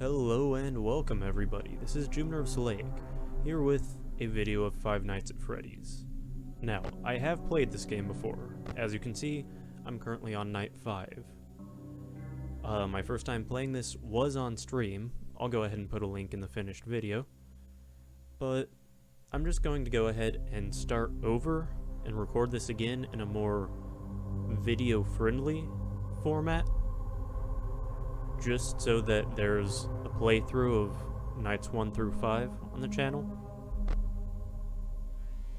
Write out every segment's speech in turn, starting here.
Hello and welcome everybody, this is Jumner of Salaic, here with a video of Five Nights at Freddy's. Now, I have played this game before. As you can see, I'm currently on night 5. My first time playing this was on stream. I'll go ahead and put a link in the finished video. But I'm just going to go ahead and start over and record this again in a more video-friendly format, just so that there's a playthrough of nights 1 through 5 on the channel.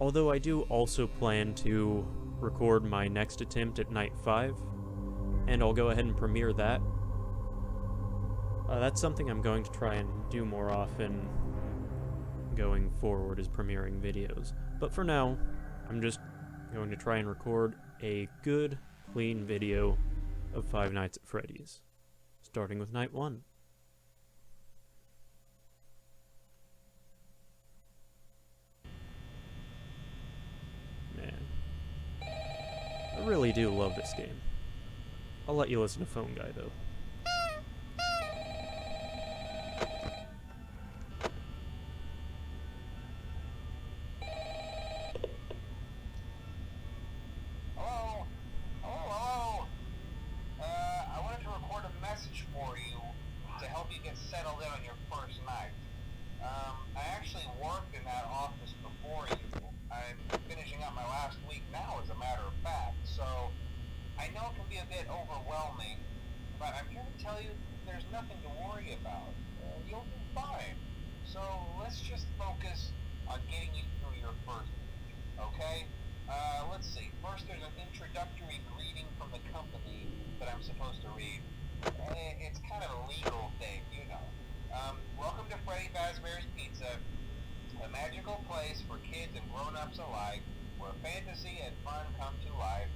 Although I do also plan to record my next attempt at night 5, and I'll go ahead and premiere that. That's something I'm going to try and do more often going forward, is premiering videos. But for now, I'm just going to try and record a good, clean video of Five Nights at Freddy's, starting with night 1. Man, I really do love this game. I'll let you listen to Phone Guy, though. Overwhelming, but I'm here to tell you there's nothing to worry about. You'll be fine. So let's just focus on getting you through your first week, okay? Let's see. First, there's an introductory greeting from the company that I'm supposed to read. It's kind of a legal thing, you know. Welcome to Freddy Fazbear's Pizza, a magical place for kids and grown-ups alike, where fantasy and fun come to life.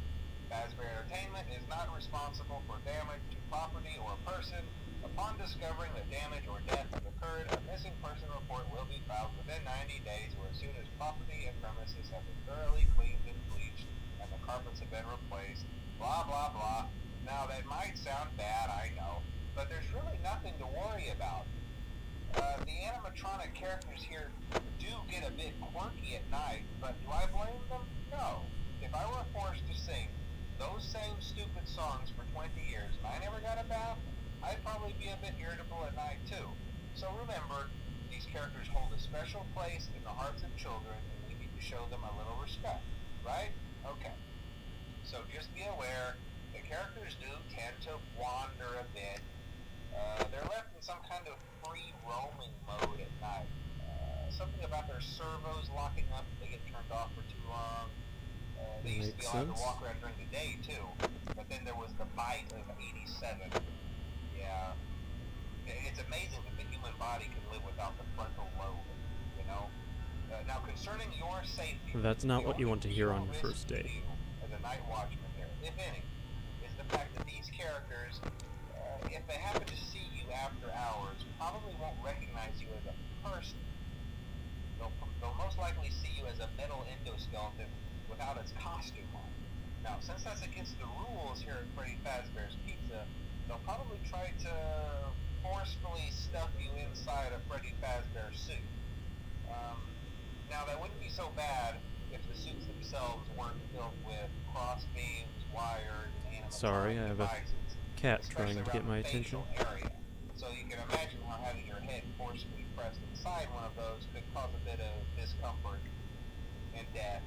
Fazbear Entertainment is not responsible for damage to property or person. Upon discovering that damage or death has occurred, a missing person report will be filed within 90 days or as soon as property and premises have been thoroughly cleaned and bleached and the carpets have been replaced. Blah, blah, blah. Now, that might sound bad, I know, but there's really nothing to worry about. The animatronic characters here do get a bit quirky at night, but do I blame them? No. If I were forced to sing those same stupid songs for 20 years and I never got a bath, I'd probably be a bit irritable at night too. So remember, these characters hold a special place in the hearts of children and we need to show them a little respect, right? Okay. So just be aware, the characters do tend to wander a bit. They're left in some kind of free roaming mode at night. Something about their servos locking up if they get turned off for too long. They used to be allowed to walk around during the day, too. But then there was the bite of 87. Yeah. It's amazing that the human body can live without the frontal lobe, you know? Now, concerning your safety... That's not what you want to hear on your first day. As a night watchman here, if any, is the fact that these characters, if they happen to see you after hours, probably won't recognize you as a person. They'll most likely see you as a metal endoskeleton without its costume on. Now, since that's against the rules here at Freddy Fazbear's Pizza, they'll probably try to forcefully stuff you inside a Freddy Fazbear suit. Now, that wouldn't be so bad if the suits themselves weren't filled with cross beams, wires, and animatronic Sorry, I have a cat trying to get my attention. Area. So you can imagine how having your head forcefully pressed inside one of those could cause a bit of discomfort and death.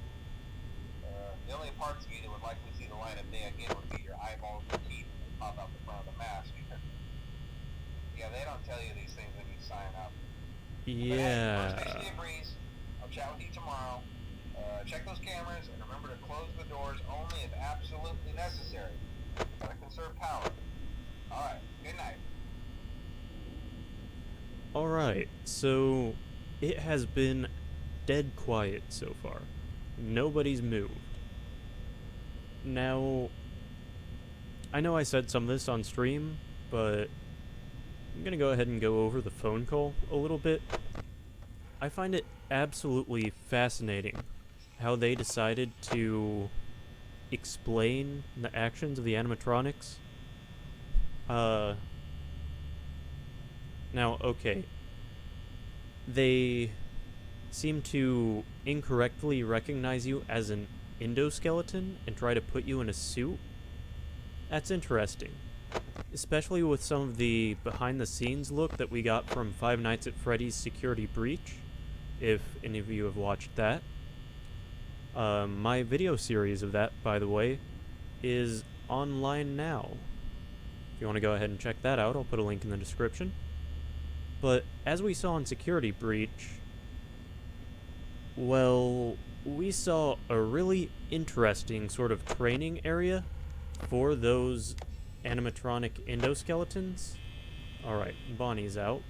The only parts of you that would likely see the light of day again would be your eyeballs and teeth that pop out the front of the mask. Yeah, they don't tell you these things when you sign up. Yeah. But hey, stay breeze. I'll chat with you tomorrow. Check those cameras and remember to close the doors only if absolutely necessary. Gotta conserve power. Alright, good night. Alright, so it has been dead quiet so far. Nobody's moved. Now, I know I said some of this on stream, but I'm gonna go ahead and go over the phone call a little bit. I find it absolutely fascinating how they decided to explain the actions of the animatronics. Now, okay, they seem to incorrectly recognize you as an endoskeleton and try to put you in a suit. That's interesting. Especially with some of the behind-the-scenes look that we got from Five Nights at Freddy's Security Breach, if any of you have watched that. My video series of that, by the way, is online now. If you want to go ahead and check that out, I'll put a link in the description. But as we saw in Security Breach, well, we saw a really interesting sort of training area for those animatronic endoskeletons. Alright, Bonnie's out.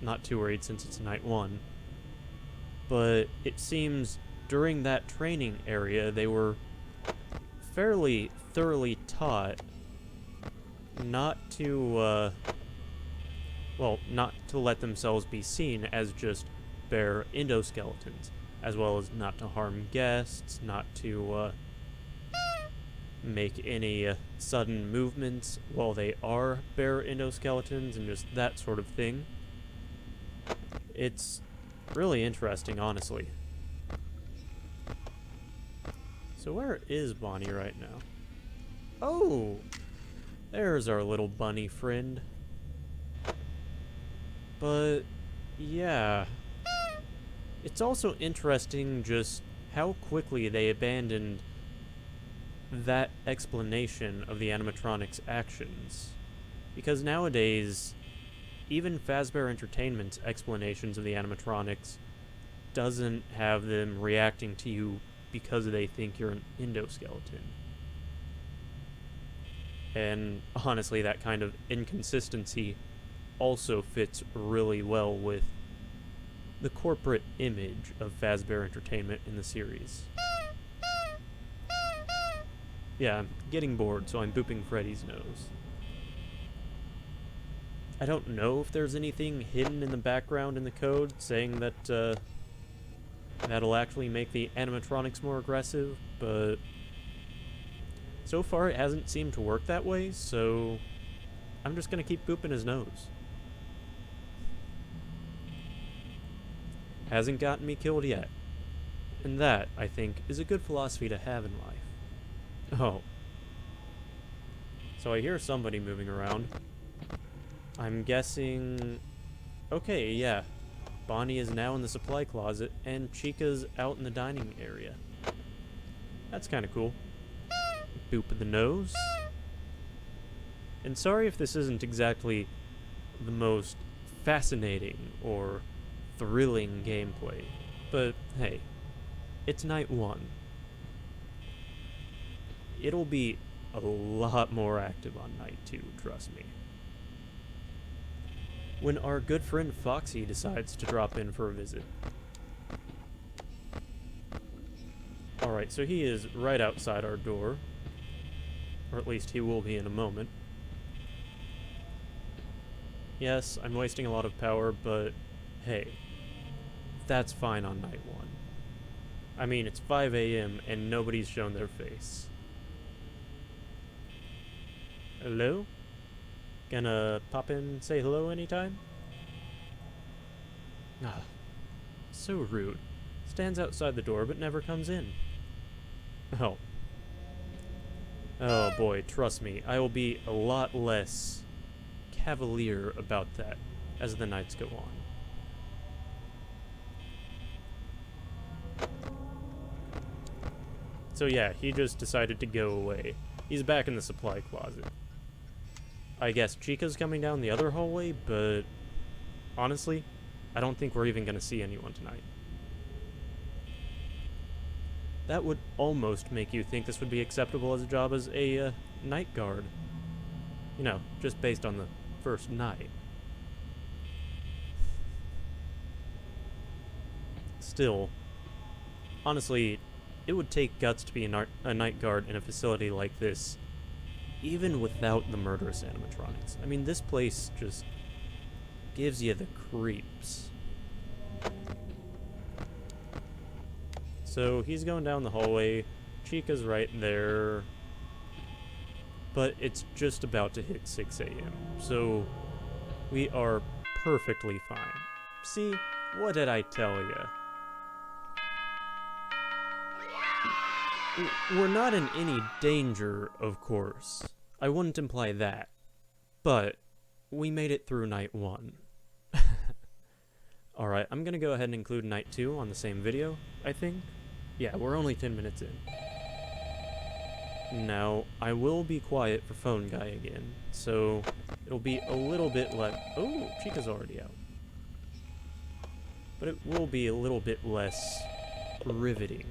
Not too worried since it's night 1. But it seems during that training area, they were fairly thoroughly taught not to, not to let themselves be seen as just bare endoskeletons, as well as not to harm guests, not to, make any sudden movements while they are bare endoskeletons, and just that sort of thing. It's really interesting, honestly. So where is Bonnie right now? Oh! There's our little bunny friend. But, yeah. It's also interesting just how quickly they abandoned that explanation of the animatronics' actions. Because nowadays, even Fazbear Entertainment's explanations of the animatronics doesn't have them reacting to you because they think you're an endoskeleton. And honestly, that kind of inconsistency also fits really well with the corporate image of Fazbear Entertainment in the series. Yeah, I'm getting bored, so I'm booping Freddy's nose. I don't know if there's anything hidden in the background in the code saying that, that'll actually make the animatronics more aggressive, but so far it hasn't seemed to work that way, so I'm just gonna keep booping his nose. Hasn't gotten me killed yet. And that, I think, is a good philosophy to have in life. Oh. So I hear somebody moving around. I'm guessing... Okay, yeah. Bonnie is now in the supply closet, and Chica's out in the dining area. That's kinda cool. Boop of the nose. And sorry if this isn't exactly the most fascinating or thrilling gameplay, but hey, it's night 1. It'll be a lot more active on night 2, trust me. When our good friend Foxy decides to drop in for a visit. Alright, so he is right outside our door. Or at least he will be in a moment. Yes, I'm wasting a lot of power, but hey, that's fine on night 1. I mean, it's 5 a.m. and nobody's shown their face. Hello? Gonna pop in and say hello anytime? Ah, so rude. Stands outside the door but never comes in. Oh. Oh boy, trust me, I will be a lot less cavalier about that as the nights go on. So yeah, he just decided to go away. He's back in the supply closet. I guess Chica's coming down the other hallway, but honestly, I don't think we're even gonna see anyone tonight. That would almost make you think this would be acceptable as a job as a night guard. You know, just based on the first night. Still, honestly, it would take guts to be a night guard in a facility like this, even without the murderous animatronics. I mean, this place just gives you the creeps. So he's going down the hallway, Chica's right there, but it's just about to hit 6 a.m. So we are perfectly fine. See, what did I tell ya? We're not in any danger, of course. I wouldn't imply that. But we made it through night 1. Alright, I'm gonna go ahead and include night 2 on the same video, I think. Yeah, we're only 10 minutes in. Now, I will be quiet for phone guy again, so it'll be a little bit less— oh, Chica's already out. But it will be a little bit less riveting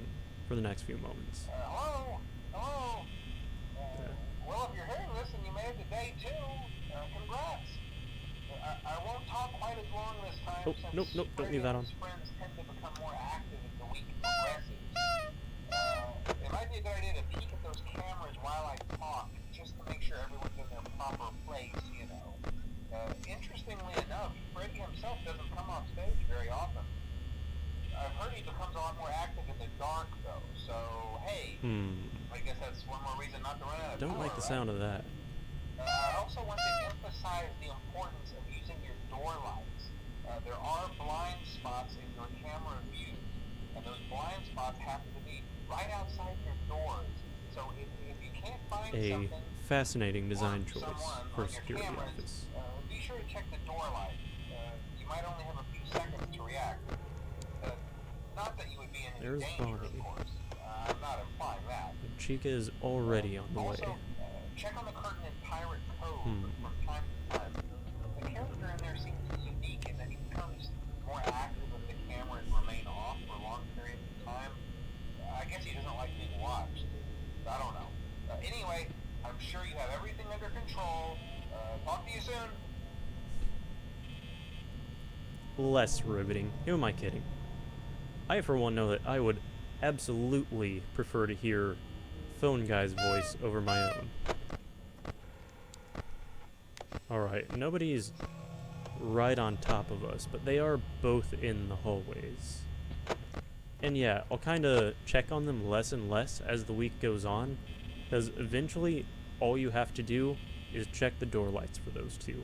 for the next few moments. Hello? Hello? Well, if you're hearing this and you made it to day 2, congrats. I won't talk quite as long this time. Oh, nope, nope, don't leave that on. Friends tend to become more active as the week progresses. It might be a good idea to peek at those cameras while I talk, just to make sure everyone's in their proper place, you know. Interestingly enough, Freddy himself doesn't come off stage very often. I've heard he becomes a lot more active in the dark, though, so hey, I guess that's one more reason not to run out of Don't like the sound of that. I also want to emphasize the importance of using your door lights. There are blind spots in your camera views, and those blind spots happen to be right outside your doors. So if you can't find something, fascinating design choice for a your security cameras, office. Be sure to check the door light. You might only have a few seconds to react. Not that you would be in any There's danger, Bonnie. of course. I'm not implying that. Chica is already on the way. Also, check on the curtain in Pirate Cove from time to time. The character in there seems unique in that he becomes more active if the cameras remain off for long periods of time. I guess he doesn't like being watched. I don't know. Anyway, I'm sure you have everything under control. Talk to you soon. Less riveting. Who am I kidding? I, for one, know that I would absolutely prefer to hear Phone Guy's voice over my own. Alright, nobody's right on top of us, but they are both in the hallways. And yeah, I'll kinda check on them less and less as the week goes on, because eventually all you have to do is check the door lights for those two,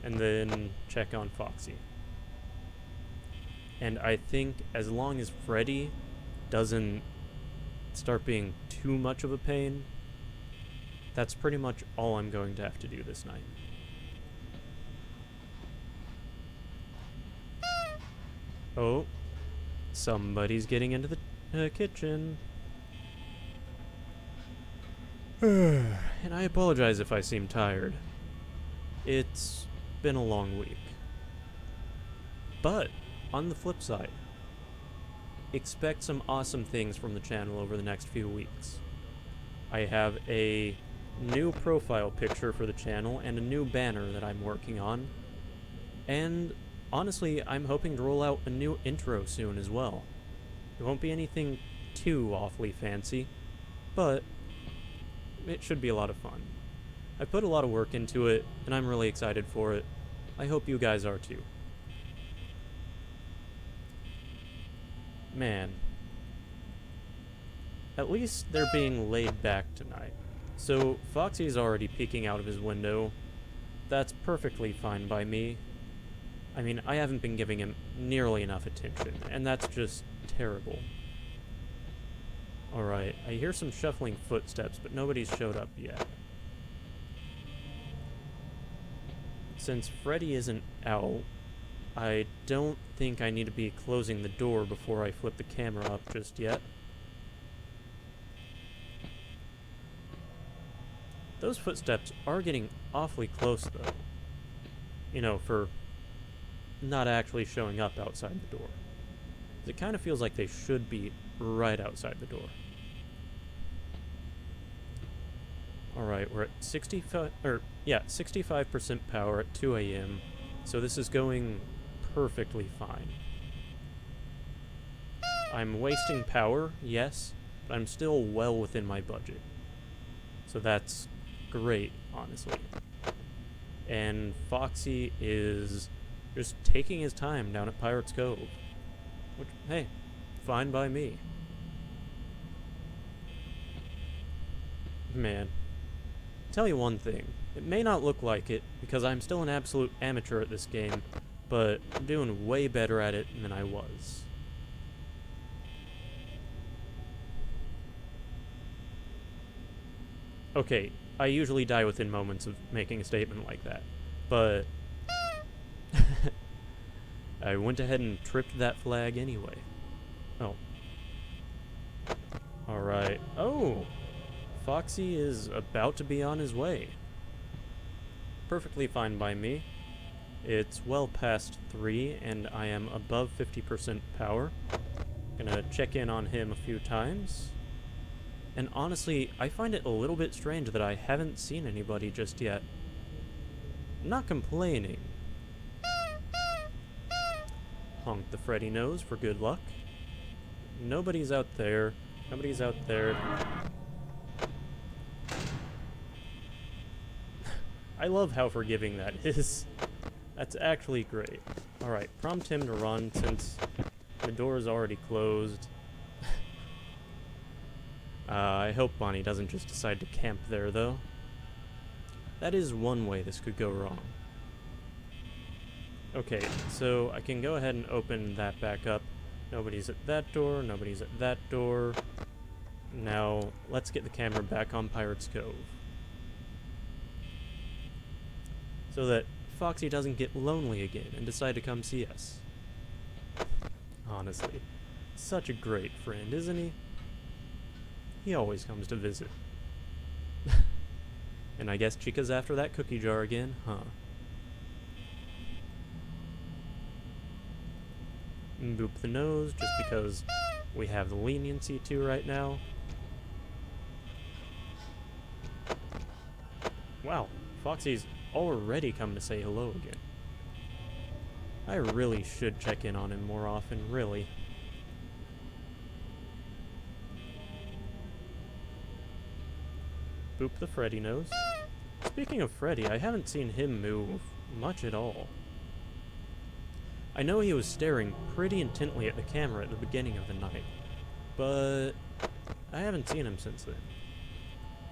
and then check on Foxy. And I think as long as Freddy doesn't start being too much of a pain, that's pretty much all I'm going to have to do this night. Oh, somebody's getting into the kitchen. And I apologize if I seem tired. It's been a long week. But on the flip side, expect some awesome things from the channel over the next few weeks. I have a new profile picture for the channel and a new banner that I'm working on. And honestly, I'm hoping to roll out a new intro soon as well. It won't be anything too awfully fancy, but it should be a lot of fun. I put a lot of work into it, and I'm really excited for it. I hope you guys are too. Man, at least they're being laid back tonight. So Foxy's already peeking out of his window. That's perfectly fine by me. I mean, I haven't been giving him nearly enough attention, and that's just terrible. Alright, I hear some shuffling footsteps, but nobody's showed up yet. Since Freddy isn't out, I don't think I need to be closing the door before I flip the camera up just yet. Those footsteps are getting awfully close, though. You know, for not actually showing up outside the door. It kind of feels like they should be right outside the door. Alright, we're at 65% power at 2 a.m., so this is going perfectly fine. I'm wasting power, yes, but I'm still well within my budget. So that's great, honestly. And Foxy is just taking his time down at Pirate's Cove. Which, hey, fine by me. Man, tell you one thing. It may not look like it, because I'm still an absolute amateur at this game, but I'm doing way better at it than I was. Okay, I usually die within moments of making a statement like that, but I went ahead and tripped that flag anyway. Oh. Alright. Oh! Foxy is about to be on his way. Perfectly fine by me. It's well past 3, and I am above 50% power. Gonna check in on him a few times. And honestly, I find it a little bit strange that I haven't seen anybody just yet. I'm not complaining. Honk the Freddy nose for good luck. Nobody's out there. Nobody's out there. I love how forgiving that is. That's actually great. Alright, prompt him to run since the door is already closed. I hope Bonnie doesn't just decide to camp there, though. That is one way this could go wrong. Okay, so I can go ahead and open that back up. Nobody's at that door, nobody's at that door. Now, let's get the camera back on Pirate's Cove. So that Foxy doesn't get lonely again and decide to come see us. Honestly, such a great friend, isn't he? He always comes to visit. And I guess Chica's after that cookie jar again, huh? Boop the nose, just because we have the leniency to right now. Wow, Foxy's already come to say hello again. I really should check in on him more often, really. Boop the Freddy nose. Speaking of Freddy, I haven't seen him move much at all. I know he was staring pretty intently at the camera at the beginning of the night, but I haven't seen him since then.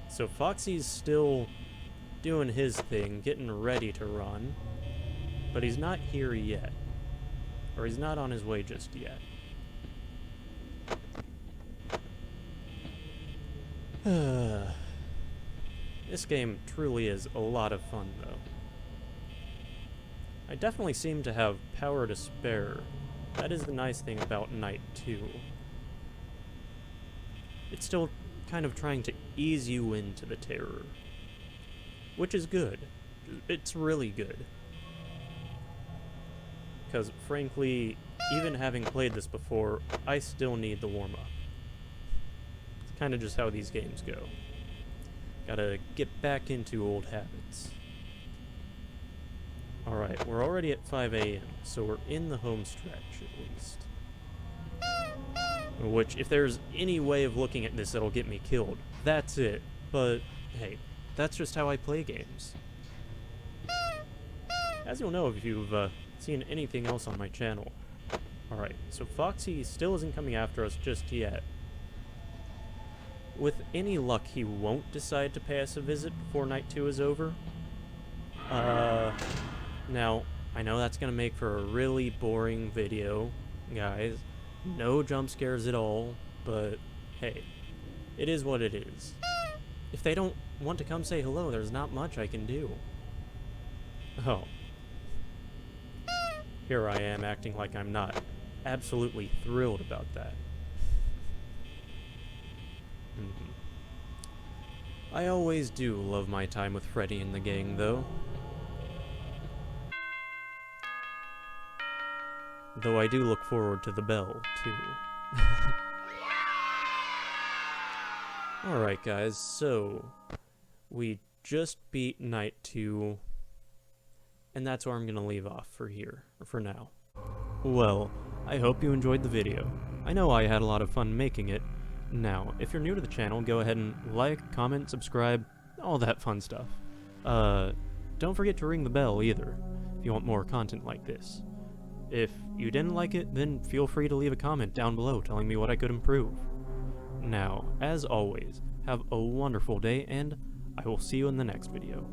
So Foxy's still doing his thing, getting ready to run, but he's not here yet. Or he's not on his way just yet. This game truly is a lot of fun, though. I definitely seem to have power to spare. That is the nice thing about Night 2. It's still kind of trying to ease you into the terror. Which is good. It's really good. Because, frankly, even having played this before, I still need the warm-up. It's kind of just how these games go. Gotta get back into old habits. Alright, we're already at 5 a.m., so we're in the home stretch, at least. Which, if there's any way of looking at this that'll get me killed, that's it. But, hey, that's just how I play games. As you'll know if you've seen anything else on my channel. Alright, so Foxy still isn't coming after us just yet. With any luck, he won't decide to pay us a visit before Night 2 is over. Now, I know that's gonna make for a really boring video, guys. No jump scares at all, but hey, it is what it is. If they don't want to come say hello, there's not much I can do. Oh. Here I am acting like I'm not absolutely thrilled about that. I always do love my time with Freddy and the gang, though. Though I do look forward to the bell, too. Alright guys, so we just beat Night 2, and that's where I'm gonna leave off for here, or for now. Well, I hope you enjoyed the video. I know I had a lot of fun making it. Now, if you're new to the channel, go ahead and like, comment, subscribe, all that fun stuff. Don't forget to ring the bell either, if you want more content like this. If you didn't like it, then feel free to leave a comment down below telling me what I could improve. Now, as always, have a wonderful day, and I will see you in the next video.